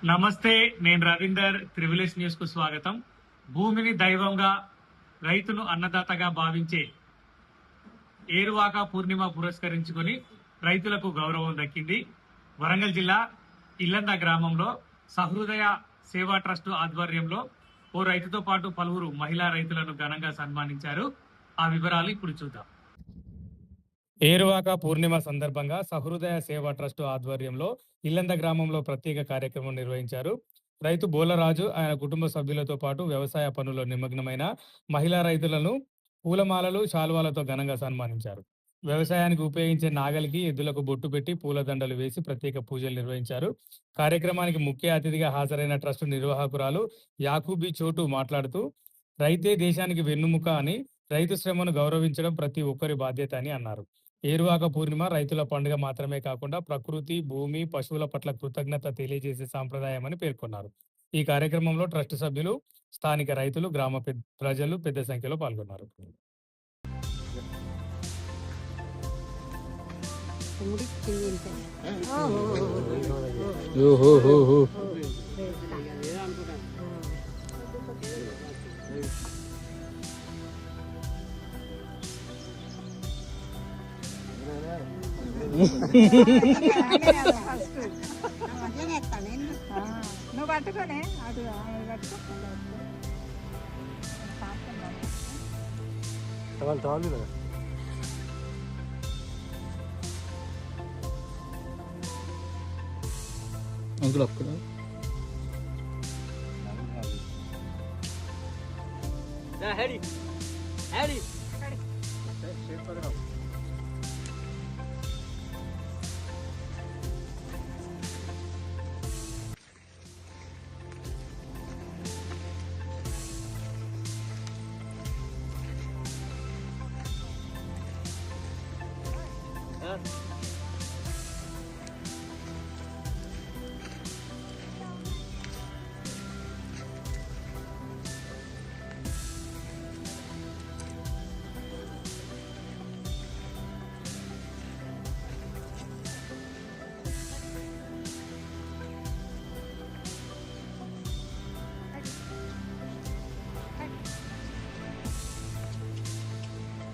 నమస్తే, నేను రవీందర్. త్రివిలేజ్ న్యూస్ కు స్వాగతం. భూమిని దైవంగా, రైతును అన్నదాతగా భావించే ఏరువాక పూర్ణిమ పురస్కరించుకొని రైతులకు గౌరవం దక్కింది. వరంగల్ జిల్లా ఇల్లంద గ్రామంలో సహృదయ సేవా ట్రస్ట్ ఆధ్వర్యంలో ఓ రైతుతో పాటు పలువురు మహిళా రైతులను ఘనంగా సన్మానించారు. ఆ వివరాలు ఇప్పుడు చూద్దాం. ఏరువాక పూర్ణిమ సందర్భంగా సహృదయ సేవా ట్రస్ట్ ఆధ్వర్యంలో ఇల్లంద గ్రామంలో ప్రత్యేక కార్యక్రమం నిర్వహించారు. రైతు బోలరాజు ఆయన కుటుంబ సభ్యులతో పాటు వ్యవసాయ పనుల్లో నిమగ్నమైన మహిళా రైతులను పూలమాలలు, శాల్వాలతో ఘనంగా సన్మానించారు. వ్యవసాయానికి ఉపయోగించే నాగలికి, ఎద్దులకు బొట్టు పెట్టి పూలదండలు వేసి ప్రత్యేక పూజలు నిర్వహించారు. కార్యక్రమానికి ముఖ్య అతిథిగా హాజరైన ట్రస్ట్ నిర్వాహకురాలు యాకూబీ చోటు మాట్లాడుతూ, రైతే దేశానికి వెన్నుముక అని, రైతు శ్రమను గౌరవించడం ప్రతి ఒక్కరి బాధ్యత అని అన్నారు. ఏరువాక పూర్ణిమ రైతుల పండుగ మాత్రమే కాకుండా ప్రకృతి, భూమి, పశువుల పట్ల కృతజ్ఞత తెలియజేసే సాంప్రదాయం అని పేర్కొన్నారు. ఈ కార్యక్రమంలో ట్రస్ట్ సభ్యులు, స్థానిక రైతులు, గ్రామ ప్రజలు పెద్ద సంఖ్యలో పాల్గొన్నారు. నువ్వు పట్టుకోనే అటు పట్టుకో. అంకుల్ అక్కడ Hadi. Hadi.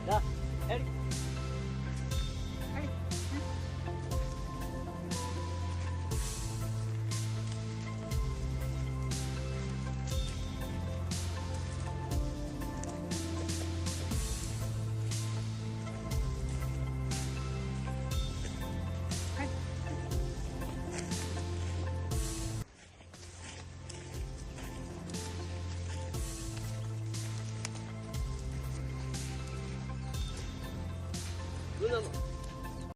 Da. Hadi. Luna.